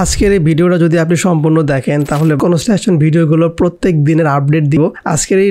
আজকের এই ভিডিওটা যদি আপনি সম্পূর্ণ দেখেন তাহলে কনস্ট্রাকশন ভিডিওগুলো প্রত্যেক দিনের আপডেট দিব। আজকের এই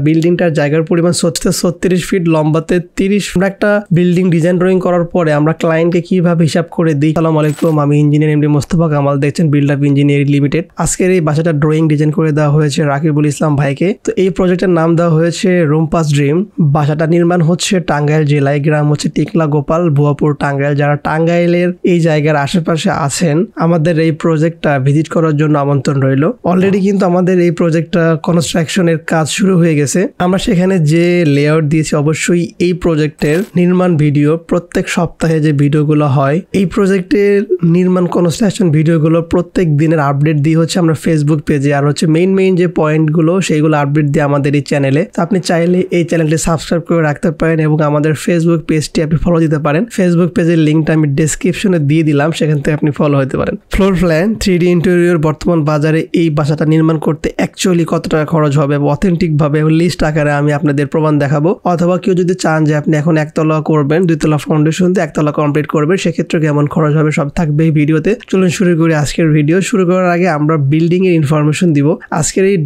বিল্ডিংটার জায়গার পরিমাণ 36 ফিট, লম্বাতে 30। আমরা একটা বিল্ডিং ডিজাইন ড্রয়িং করার পরে আমরা ক্লায়েন্টকে কিভাবে হিসাব করে দিই। আসসালামু আলাইকুম, আমি ইঞ্জিনিয়ার এমডি মোস্তফা কামাল, দেখছেন বিল্ড আপ ইঞ্জিনিয়ারিং লিমিটেড। আজকের এই বাসাটা ড্রয়িং ডিজাইন করে দেওয়া হয়েছে রাকিবুল ইসলাম ভাইকে। তো এই প্রজেক্টের নাম দেওয়া হয়েছে রুমপাস ড্রিম। বাসাটা নির্মাণ হচ্ছে টাঙ্গাইল জেলায়, গ্রাম হচ্ছে টিকলা গোপাল, ভুয়াপুর, টাঙ্গাইল। যারা টাঙ্গাইলের এই জায়গার আশেপাশে আছেন আমাদের এই প্রজেক্টটা ভিজিট করার জন্য আমন্ত্রণ রইল। অলরেডি কিন্তু আমাদের এই প্রজেক্টটা কনস্ট্রাকশনের কাজ শুরু হয়ে গেছে। আমরা সেখানে যে লেআউট দিয়েছি, অবশ্যই এই প্রজেক্টের নির্মাণ ভিডিও প্রত্যেক সপ্তাহে যে ভিডিওগুলো হয়, এই প্রজেক্টের নির্মাণ কনস্ট্রাকশন ভিডিওগুলো প্রত্যেক দিনের আপডেট দিয়ে হচ্ছে আমরা ফেসবুক পেজে, আর হচ্ছে মেইন যে পয়েন্টগুলো সেইগুলো আপডেট দিয়ে আমাদের এই চ্যানেলে। তো আপনি চাইলে এই চ্যানেলটি সাবস্ক্রাইব করে রাখতে পারেন এবং আমাদের ফেসবুক পেজটি আপনি ফলো দিতে পারেন। ফেসবুক পেজের লিঙ্কটা আমি ডেসক্রিপশনে দিয়ে দিলাম, সেখান থেকে আপনি ফলো হতে পারেন। ফ্লোর প্ল্যান, 3D ইন্টেরিয়র, বর্তমান বাজারে এই বাসাটা নির্মাণ করতে অ্যাকচুয়ালি কত টাকা খরচ হবে অথেন্টিক ভাবে লিস্ট আকারে আমি আপনাদের প্রমাণ দেখাবো। অথবা কেউ যদি চান যে আপনি এখন একতলা করবেন, 2তলা ফাউন্ডেশন দিয়ে একতলা কমপ্লিট করবেন, সেক্ষেত্রে কেমন খরচ হবে সব থাকবে এই ভিডিওতে। চলুন শুরু করি আজকের ভিডিও। শুরু করার আগে আমরা বিল্ডিং এর ইনফরমেশন দিব। আজকের এই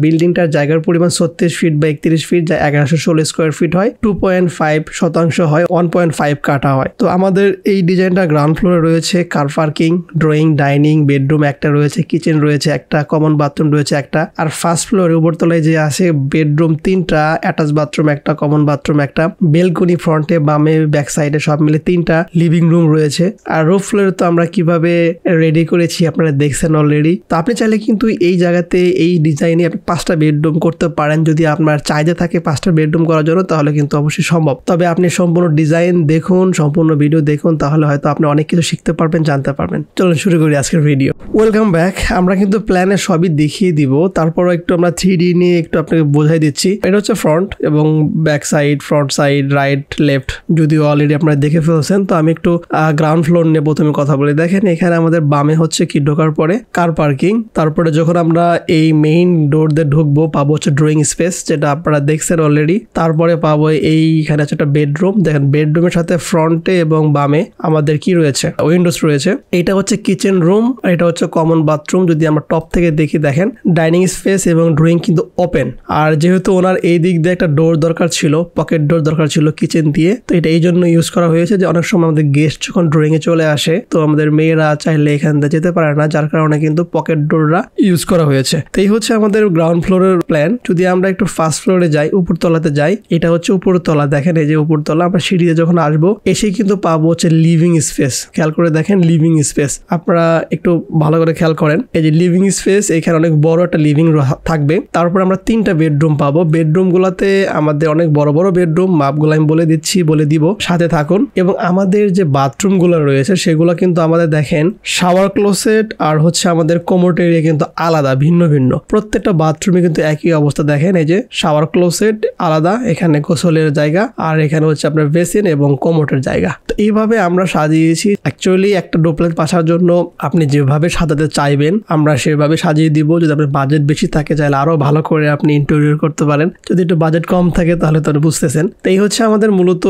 বিল্ডিংটার জায়গার পরিমাণ 36 ফিট বা 31 ফিট, যা 1116 স্কোয়ার ফিট হয়। 2.5% হয়, 1.5 কাটা হয়। তো আমাদের এই ডিজাইনটা গ্রাউন্ড ফ্লোরে রয়েছে car parking, drawing, dining, bedroom একটা রয়েছে, কিচেন রয়েছে একটা, কমন বাথরুম রয়েছে একটা। আর ফার্স্ট ফ্লোরে উপরতলায় যে আছে বেডরুম 3টা, অ্যাটাচ বাথরুম একটা, কমন বাথরুম একটা, বেলকনি ফ্রন্টে, বামে, ব্যাক সাইডে সব মিলে 3টা লিভিং রুম রয়েছে। আর রুফ ফ্লোরে তো আমরা কিভাবে রেডি করেছি আপনারা দেখছেন অলরেডি। তো আপনি চাইলে কিন্তু এই জায়গাতে এই ডিজাইনে আপনি 5টা বেডরুম করতে পারেন। যদি আপনার চাহিদা থাকে 5টা বেডরুম করার জন্য, তাহলে কিন্তু অবশ্যই সম্ভব। তবে আপনি সম্পূর্ণ ডিজাইন দেখুন, সম্পূর্ণ ভিডিও দেখুন, তাহলে হয়তো আপনি অনেক কিছু শিখতে পারবেন, জানতে পারবেন। চলুন শুরু করি আজকের ভিডিও। Welcome back. আমরা কিন্তু প্ল্যানে সবই দেখিয়ে দিব, তারপরও একটু আমরা 3D নিয়ে একটু আপনাকে বোঝাই দিচ্ছি। এটা হচ্ছে ফ্রন্ট এবং back side, front side, right, left, যদিও অলরেডি আপনারা দেখে ফেলছেন। তো আমি একটু গ্রাউন্ড ফ্লোর নিয়ে প্রথমে কথা বলি। দেখেন এখানে আমাদের বামে হচ্ছে কি ঢোকার পরে কার পার্কিং। তারপরে যখন আমরা এই মেইন ডোর দিয়ে ঢুকবো পাবো হচ্ছে ড্রয়িং স্পেস, যেটা আপনারা দেখছেন অলরেডি। তারপরে পাবো এইখানে হচ্ছে একটা বেডরুম। দেখেন বেডরুমের সাথে ফ্রন্টে এবং বামে আমাদের কি রয়েছে, উইন্ডোজ রয়েছে। এটা হচ্ছে কিচেন রুম, আর এটা হচ্ছে কমন বাথরুম। যদি আমরা টপ থেকে দেখি, দেখেন ডাইনিং স্পেস এবং ড্রয়িং কিন্তু ওপেন। আর যেহেতু ওনার এই দিক দিয়ে একটা ডোর দরকার ছিল, পকেট ডোর দরকার ছিল কিচেন দিয়ে, তো এটা এই জন্য ইউজ করা হয়েছে যে অনেক সময় আমাদের গেস্ট যখন ড্রয়িং এ চলে আসে, তো আমাদের মেয়েরা চাইলে এখান থেকে যেতে পারে না, যার কারণে কিন্তু পকেট ডোররা ইউজ করা হয়েছে। তো এই হচ্ছে আমাদের গ্রাউন্ড ফ্লোরের প্ল্যান। যদি আমরা একটু ফার্স্ট ফ্লোরে যাই, উপরতলাতে যাই, এটা হচ্ছে উপরতলা। দেখেন এই যে উপরতলা, আমরা সিঁড়িতে যখন আসবো এসে কিন্তু পাবো হচ্ছে লিভিং স্পেস। খেয়াল করে দেখেন লিভিং স্পেস, আপনারা একটু ভালো করে খেয়াল করেন। এই যে লিভিং স্পেস, এখানে অনেক বড় একটা লিভিং থাকবে। তারপর আমরা 3টা বেডরুম পাবো। বেডরুম গুলাতে আমাদের অনেক বড় বড় বেডরুম, মাপগুলো আমি বলে দিচ্ছি, বলে দিব, সাথে থাকুন। এবং আমাদের যে বাথরুম গুলো রয়েছে সেগুলো কিন্তু আমাদের দেখেন শাওয়ার ক্লোসেট আর হচ্ছে আমাদের কোমোট এরিয়া কিন্তু আলাদা, ভিন্ন ভিন্ন। প্রত্যেকটা বাথরুমে কিন্তু একই অবস্থা। দেখেন এই যে শাওয়ার ক্লোসেট আলাদা, এখানে গোসলের জায়গা, আর এখানে হচ্ছে আপনার বেসিন এবং কোমোটের জায়গা। তো এইভাবে আমরা সাজিয়েছি। অ্যাকচুয়ালি একটা ডুপ্লেক্স বাসার জন্য আপনি যেভাবে সাজাতে চাইবেন আমরা সেভাবে সাজিয়ে দিব। যদি আপনার বাজেট বেশি থাকে, চাইলে আরো ভালো করে আপনি ইন্টেরিয়র করতে পারেন। যদি একটু বাজেট কম থাকে তাহলে তো বুঝতেছেন। তো এই হচ্ছে আমাদের মূলত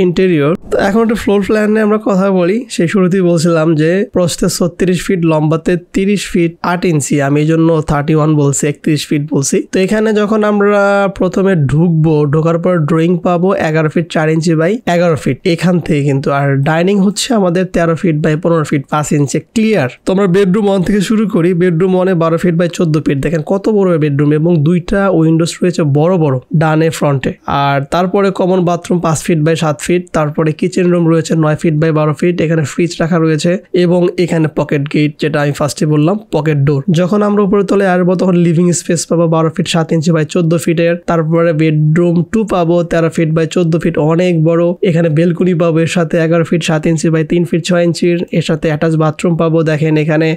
ইন্টেরিয়র। তো এখন একটু ফ্লোর প্ল্যান নিয়ে আমরা কথা বলি। সেই শুরুতেই বলছিলাম যে প্রস্থে 36 ফিট, লম্বাতে 30 ফিট 8 ইঞ্চি। আমি এই জন্য 31 বলছি, 31 ফিট বলছি। তো এখানে যখন আমরা প্রথমে ঢুকবো, ঢোকার পর ড্রয়িং পাবো 11 ফিট 4 ইঞ্চি বাই 11 ফিট এখান থেকে কিন্তু। আর ডাইনিং হচ্ছে আমাদের 13 ফিট বাই 15 ফিট 5 ইঞ্চি ক্লিয়ার। তো আমরা বেডরুম 1 থেকে শুরু করি। বেডরুম 1-এ 12 ফিট বাই 14 ফিট। দেখেন কত বড় বেডরুম, এবং 2টা উইন্ডোজ রয়েছে বড় বড় ডানে ফ্রন্টে। আর তারপরে common bathroom 5 feet by 7 feet. তারপরে কিচেন রুম রয়েছে 9 ফিট বাই 12 ফিট। এখানে ফ্রিজ রাখা রয়েছে এবং এখানে পকেট গেট, যেটা আমি ফার্স্টে বললাম, পকেট ডোর। যখন আমরা উপরে তলে আসবো তখন লিভিং স্পেস পাবো 12 ফিট 7 ইঞ্চি বাই 14 ফিটের। তারপরে বেডরুম 2 পাবো 13 ফিট বাই 14 ফিট, অনেক বড়। এখানে বেলকুনি পাবো এর সাথে 11 ফিট 7 ইঞ্চি বাই 3 ফিট 6 ইঞ্চির। এর সাথে অ্যাটাচ বাথরুম পাবো। দেখেন এখানে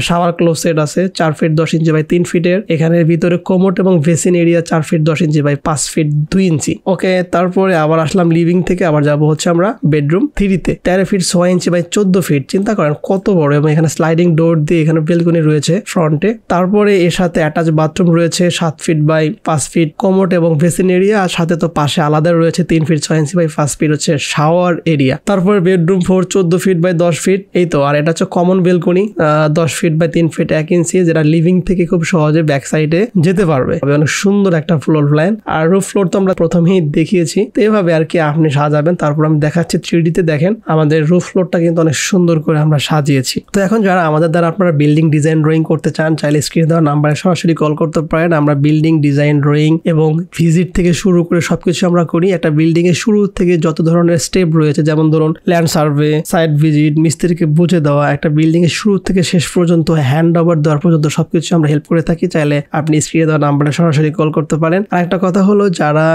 শাওয়ার ক্লোসেট আছে 4 ফিট 10 ইঞ্চি বাই 3 ফিটের। এখানে ভিতরে কোমোট এবং বেসিন এরিয়া 4 ফিট 10 ইঞ্চি বাই 5 ফিট 2 ইঞ্চি। ওকে, তারপরে আবার আসলাম লিভিং থেকে, আবার যাবো হচ্ছে আমরা বেডরুম 3-তে 13 ফিট 6 ইঞ্চি বাই 14 ফিট। চিন্তা করেন কত বড়, এবং এখানে স্লাইডিং ডোর দিয়ে এখানে বেলকনি রয়েছে ফ্রন্টে। তারপরে এর সাথে অ্যাটাচ বাথরুম রয়েছে 7 ফিট বাই 5 ফিট, কোমোট এবং বেসিন এরিয়া। আর সাথে তো পাশে আলাদা রয়েছে 3 ফিট 6 ইঞ্চি বাই 5 ফিট হচ্ছে শাওয়ার এরিয়া। তারপরে বেডরুম 4 14 ফিট বাই 10 ফিট। এই তো। আর এটা হচ্ছে common balcony balcony 10 feet by 3 feet 1 inch, যেটা লিভিং থেকে খুব সহজে ব্যাক সাইডে যেতে পারবে। অনেক সুন্দর একটা ফ্লোর প্ল্যান। আর রুফ ফ্লোর তো আমরা প্রথমেই দেখিয়েছি, তো এভাবে আর কি আপনি সাজাবেন। তারপর আমি দেখাচ্ছি 3D তে। দেখেন আমাদের রুফ ফ্লোরটা কিন্তু অনেক সুন্দর করে আমরা সাজিয়েছি। তো এখন যারা আমাদের দ্বারা আপনারা বিল্ডিং ডিজাইন ড্রয়িং করতে চান, চাইলে স্ক্রিনে দেওয়া নাম্বারে সরাসরি কল করতে পারেন। আমরা বিল্ডিং ডিজাইন ড্রয়িং এবং ভিজিট থেকে শুরু করে সবকিছু আমরা করি। একটা বিল্ডিং এর শুরু থেকে যত ধরনের স্টেপ রয়েছে, যেমন ধরুন ল্যান্ড সার্ভে, সাইট ভিজিট, মিস্ত্রিকে বুঝে দেওয়া, একটা বিল্ডিং এর শুরু থেকে শেষ পর্যন্ত হ্যান্ড ওভার দেওয়ার পর্যন্ত সবকিছু আমরা হেল্প করে থাকি। চাইলে আপনি স্ক্রিনে দেওয়া নাম্বারে সরাসরি কল করতে পারেন। আর একটা কথা হলো, যারা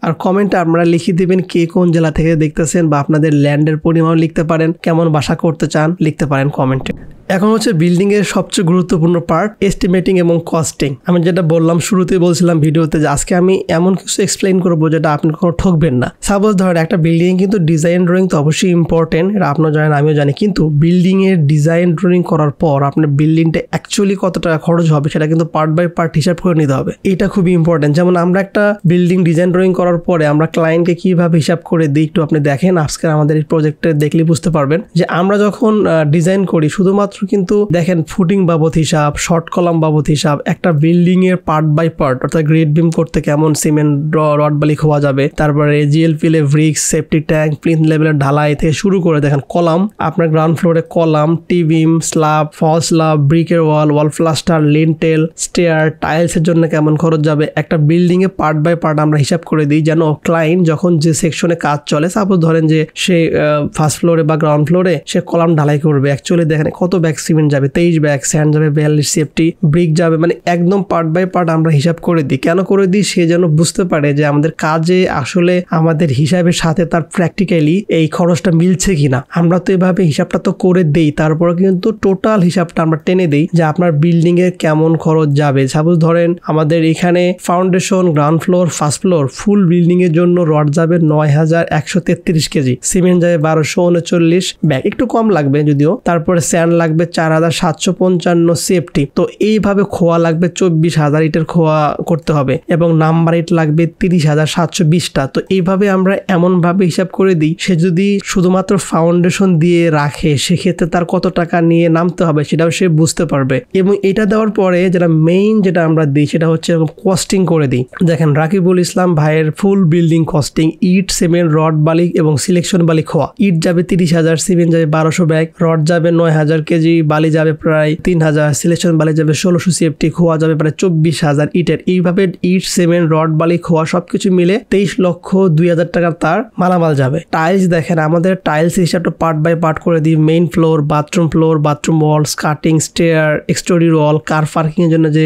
আর কমেন্টে আপনারা লিখে দিবেন কে কোন জেলা থেকে দেখতেছেন, বা আপনাদের ল্যান্ডের পরিমাণ লিখতে পারেন, কেমন বাসা করতে চান লিখতে পারেন কমেন্টে। এখন হচ্ছে বিল্ডিং এর সবচেয়ে গুরুত্বপূর্ণ পার্ট, এস্টিমেটিং এবং কস্টিং। আমি যেটা বললাম শুরুতেই বলছিলাম ভিডিওতে, যে আজকে আমি এমন কিছু এক্সপ্লেইন করবো যেটা আপনি কোনো ঠকবেন না। সাপোজ ধরেন একটা বিল্ডিং কিন্তু ডিজাইন ড্রয়িং তো অবশ্যই ইম্পর্টেন্ট, এটা আপনারা জানেন আমিও জানি, কিন্তু বিল্ডিং এর ডিজাইন ড্রয়িং করার পর আপনার বিল্ডিংটা অ্যাকচুয়ালি কত টাকা খরচ হবে সেটা কিন্তু পার্ট বাই পার্ট হিসাব করে নিতে হবে। এটা খুবই ইম্পর্টেন্ট। যেমন আমরা একটা বিল্ডিং ডিজাইন ড্রয়িং করার পরে আমরা ক্লায়েন্টকে কিভাবে হিসাব করে দিই, একটু আপনি দেখেন আজকে আমাদের এই প্রজেক্টে দেখলে বুঝতে পারবেন যে আমরা যখন ডিজাইন করি শুধুমাত্র কিন্তু দেখেন ফুটিং বাবদ হিসাব, শর্ট কলাম বাবদ হিসাব, একটা বিল্ডিং এর পার্ট বাই পার্ট, অর্থাৎ গ্রেড বিম করতে কেমন সিমেন্ট রড বালি খোয়া যাবে, তারপরে জিএলপিএল ব্রিক্স, সেফটি ট্যাঙ্ক, প্লিন্থ লেভেলের ঢালাই থেকে শুরু করে দেখেন কলাম, আপনার গ্রাউন্ড ফ্লোরে column, T beam, slab, fall slab, ব্রিকের wall, wall plaster, lintel, stair, টাইলসের জন্য কেমন খরচ যাবে, একটা building a part by part আমরা হিসাব করে দিই, যেন ক্লায়েন্ট যখন যে সেকশনে কাজ চলে, সাপোজ ধরেন যে সে ফার্স্ট ফ্লোরে বা গ্রাউন্ড ফ্লোরে সে কলাম ঢালাই করবে, অ্যাকচুয়ালি দেখেন কত ব্যাগ সিমেন্ট যাবে, 23 ব্যাগ, স্যান্ড যাবে 42, সেফটি ব্রিক যাবে, মানে একদম পার্ট বাই পার্ট আমরা হিসাব করে দিই। কেন করে দিই? সে যেন বুঝতে পারে যে আমাদের কাজে আসলে আমাদের হিসাবের সাথে তার প্র্যাকটিক্যালি এই খরচটা মিলছে কিনা। আমরা তো এভাবে হিসাবটা তো করে দেই, তারপরে কিন্তু টোটাল হিসাবটা আমরা টেনে দেই যে আপনার বিল্ডিং এ কেমন খরচ যাবে। সাপোজ ধরেন আমাদের এখানে foundation, ground floor, first floor, full building এর জন্য রড যাবে 9133 কেজি, সিমেন্ট যাবে 1239 ব্যাগ, একটু কম লাগবে যদিও, তারপরে স্যান্ড লাগবে 4755, সেফটি তো এইভাবে খোয়া লাগবে 24,000 ইটের খোয়া করতে হবে, এবং নাম্বার ইট লাগবে 30,720টা। তো এইভাবে আমরা এমন ভাবে হিসাব করে দিই, সে যদি শুধুমাত্র ফাউন্ডেশন দিয়ে রাখে সেক্ষেত্রে তার কত টাকা নিয়ে নামতে হবে সেটাও সে বুঝতে পারবে। এবং এটা দেওয়ার পরে যেটা মেইন যেটা আমরা দিই সেটা হচ্ছে কস্টিং করে দিই। দেখেন রাকিবুল ইসলাম ভাইয়ের ফুল বিল্ডিং কস্টিং, ইট, সিমেন্ট, রড বালি এবং সিলেকশন বালি খোয়া। ইট যাবে 30,000, সিমেন্ট যাবে 1200 ব্যাগ, রড যাবে 9,000 কেজি, বালি যাবে প্রায় 3,000, সিলেকশন বালি যাবে 1600, সেফটি খোয়া যাবে প্রায় 24,000 ইটের। এইভাবে ইট, সিমেন্ট, রড বালি খোয়া সবকিছু মিলে 23,02,000 টাকা তার মালামাল যাবে। টাইলস দেখেন আমাদের টাইলস হিসাবটা পার্ট বাই পার্ট করে দিই, মেইন ফ্লোর, বাথরুম ওয়াল, স্কার্টিং, স্টেয়ার, এক্সটেরিয়র ওয়াল, কার পার্কিং এর জন্য যে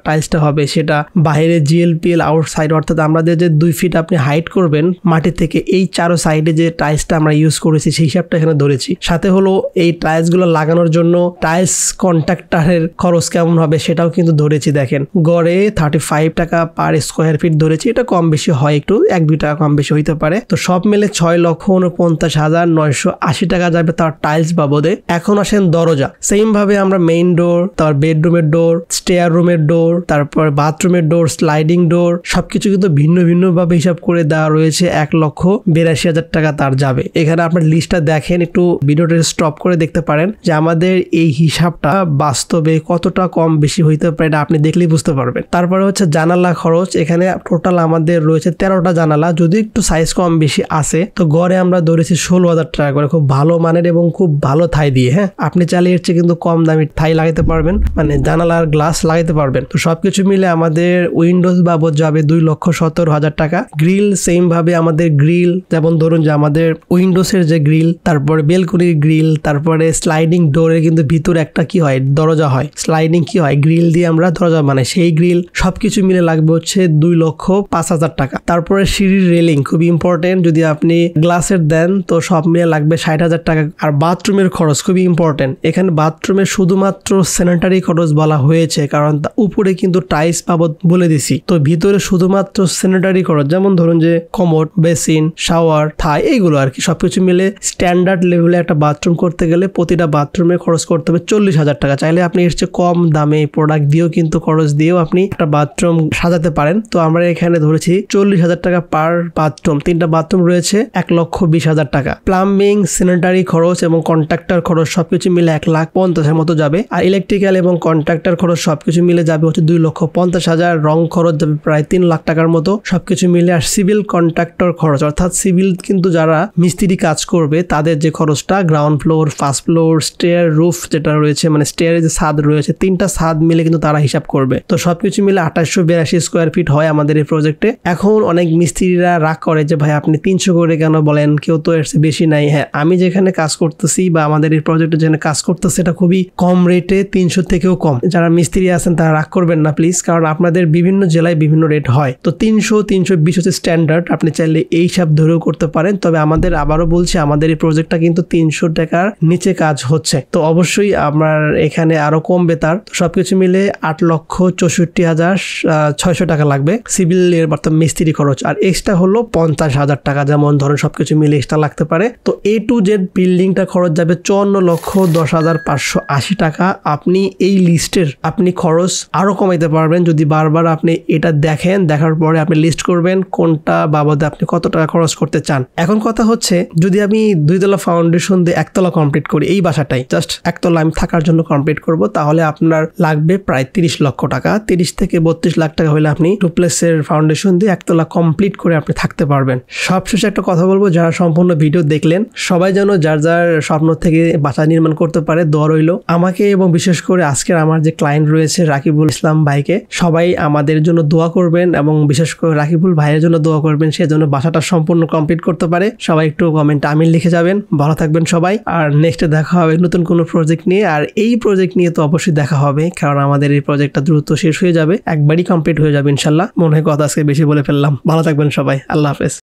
টাইলসটা হবে সেটা, বাইরে জিএলপিএল আউটসাইড, অর্থাৎ আমাদের যে 2 ফিট আপনি হাইট করবেন মাটি থেকে, এই চারো সাইডে যে টাইলসটা আমরা ইউজ করেছি সেই হিসাবটা এখানে ধরেছি। সাথে হলো এই টাইলস গুলো লাগানোর জন্য টাইলস কন্ট্রাক্টরের খরচ কেমন হবে সেটাও কিন্তু ধরেছি। দেখেন গড়ে 35 টাকা পার স্কোয়ার ফিট ধরেছি, এটা কম বেশি হয়, একটু 1-2 টাকা কম বেশি হইতে পারে। তো সব মিলে 6,49,980 টাকা যাবে তার টাইলস বাবদে। এখন আসেন দরজা, সেম ভাবে আমরা মেইন ডোর, তারপর বেডরুমের ডোর, স্টেয়ার রুমের ডোর, তারপর বাথরুমের ডোর, স্লাইডিং ডোর, সবকিছু কিন্তু ভিন্ন ভিন্ন ভাবে হিসাব করে দেওয়া রয়েছে। 1,82,000 টাকা তার যাবে। এখানে আপনার লিস্টটা দেখেন, একটু ভিডিওটা স্টপ করে দেখতে পারেন যে আমাদের এই হিসাবটা বাস্তবে কতটা কম বেশি হইতে পারে, এটা আপনি দেখলেই বুঝতে পারবেন। তারপরে হচ্ছে জানালা খরচ, এখানে টোটাল আমাদের রয়েছে 13টা জানালা, যদি একটু সাইজ কম বেশি আছে তো গড়ে আমরা ধরেছি 16,000 টাকা করে, খুব ভালো মানের এবং খুব ভালো থাই দিয়ে। হ্যাঁ, আপনি চাইলে এর চেয়ে কিন্তু কম দামি থাই লাগাইতে পারবেন, মানে জানালার গ্লাস লাগাইতে পারবেন। তো সবকিছু মিলে আমাদের উইন্ডোজ বাবদ যাবে 2,17,000 টাকা। গ্রিল সেম ভাবে আমাদের গ্রিল, যেমন ধরুন যে আমাদের উইন্ডোজের যে গ্রিল, তারপরে বেলকনির গ্রিল, তারপরে স্লাইডিং ডোরের কিন্তু ভিতরে একটা কি হয় দরজা হয়, স্লাইডিং কি হয় গ্রিল দিয়ে আমরা দরজা বানাই, সেই গ্রিল সবকিছু মিলে লাগবে হচ্ছে 2,05,000 টাকা। তারপরে সিঁড়ির রেলিং খুবই ইম্পর্টেন্ট, যদি আপনি গ্লাসের দেন তো সব মিলে লাগবে 60,000 টাকা। আর বাথরুমের খরচ খুবই ইম্পর্টেন্ট, এখানে বাথরুমে শুধুমাত্র স্যানিটারি খরচ বলা হয়েছে কারণ উপরে কিন্তু টাইলস বাবদ বলে দিছি, তো ভিতরে শুধুমাত্র স্যানিটারি খরচ, যেমন ধরুন যে কমোড, বেসিন, শাওয়ার, থাই, এইগুলো আর কি সবকিছু মিলে স্ট্যান্ডার্ড লেভেলে একটা বাথরুম করতে গেলে প্রতিটা বাথরুমে বাথরুমে খরচ করতে হবে 40,000 টাকা। চাইলে আপনি এর চেয়ে কম দামে প্রোডাক্ট দিয়েও কিন্তু খরচ দিয়েও আপনি একটা বাথরুম সাজাতে পারেন। তো আমরা এখানে ধরেছি 40,000 টাকা পার বাথরুম। 3টা বাথরুম রয়েছে 1,20,000 টাকা। প্লাম্বিং, স্যানিটারি খরচ এবং কন্ট্রাক্টর খরচ সবকিছু মিলে 1,50,000 মতো যাবে। আর ইলেকট্রিক্যাল এবং কন্ট্রাক্টর খরচ সবকিছু মিলে যাবে হচ্ছে 2,50,000। রং খরচ যাবে প্রায় 3 লাখ টাকার মতো সবকিছু মিলে। আর সিভিল কন্ট্রাক্টর খরচ অর্থাৎ সিভিল কিন্তু যারা মিস্ত্রি কাজ করবে তাদের যে খরচটা, ground floor, first floor, stair, roof যেটা রয়েছে মানে স্টেয়ারের যে ছাদ রয়েছে 3টা ছাদ মিলে কিন্তু তারা হিসাব করবে। তো সবকিছু মিলে 2882 স্কোয়ার ফিট হয় আমাদের এই প্রজেক্টে। এখন অনেক মিস্ত্রিরা রাগ করে যে ভাই আপনি 300 করে কেন বলেন, কেউ তো এর বেশি নাই। হ্যাঁ, আমি যেখানে কাজ করতেছি বা আমাদের এই প্রজেক্টে যেখানে কাজ করতেছে এটা খুবই কম রেটে, 300 থেকেও কম। যারা মিস্ত্রি আছেন তারা রাগ করবেন না প্লিজ, কারণ আপনাদের বিভিন্ন জেলায় বিভিন্ন রেট হয়। তো 300, 320 হচ্ছে স্ট্যান্ডার্ড। আপনি চাইলে এই হিসাব ধরেও করতে পারেন। তবে আমাদের আবারও বলছি, আমাদের এই প্রজেক্টটা কিন্তু 300 টাকার নিচে কাজ হচ্ছে। তো অবশ্যই আমার এখানে আরো কমবে তার। তো সবকিছু মিলে 8,64,600 টাকা লাগবে সিভিল এর বর্তমান মিস্ত্রি খরচ। আর এক্সট্রা হলো 50,000 টাকা, যেমন ধরেন সবকিছু মিলে এক্সট্রা লাগতে পারে। তো A to Z বিল্ডিংটা খরচ যাবে 54,10,580 টাকা। আপনি এই লিস্টের আপনি খরচ আরো কমাইতে পারবেন যদি বারবার আপনি এটা দেখেন, দেখার পরে আপনি লিস্ট করবেন কোনটা বাবদে আপনি কত টাকা খরচ করতে চান। এখন কথা হচ্ছে, যদি আমি 2 তলা ফাউন্ডেশন দিয়ে 1 তলা কমপ্লিট করি, এই বাসাটাই জাস্ট 1 তলা আমি থাকার জন্য কমপ্লিট করব, তাহলে আপনার লাগবে প্রায় 30 লক্ষ টাকা। 30 থেকে 32 লাখ টাকা হলে আপনি ডুপ্লেক্সের ফাউন্ডেশন দিয়ে 1 তলা কমপ্লিট করে আপনি থাকতে পারবেন। সবশেষে একটা কথা বলবো, যারা সম্পূর্ণ ভিডিও দেখলেন সবাই যেন যার যার স্বপ্ন থেকে বাসা নির্মাণ করতে পারে, দোয়া রইল। আমাকে এবং বিশেষ করে আজকের আমার যে ক্লায়েন্ট রয়েছে রাকিবুল ইসলাম ভাইকে, সবাই আমাদের জন্য দোয়া করবেন এবং বিশেষ করে রাকিবুল ভাইয়ের জন্য দোয়া করবেন, সে যেন বাসাটা সম্পূর্ণ কমপ্লিট করতে পারে। সবাই একটু কমেন্টে আমিন লিখে যাবেন। ভালো থাকবেন সবাই। আর নেক্সটে দেখা হবে নতুন কোনো প্রজেক্ট নিয়ে। আর এই প্রজেক্ট নিয়ে তো অবশ্যই দেখা হবে, কারণ আমাদের এই প্রজেক্টটা দ্রুত শেষ হয়ে যাবে, একবারই কমপ্লিট হয়ে যাবে ইনশাল্লাহ। মনে হয় কথা আজকে বেশি বলে ফেললাম। ভালো থাকবেন সবাই। আল্লাহ হাফেজ।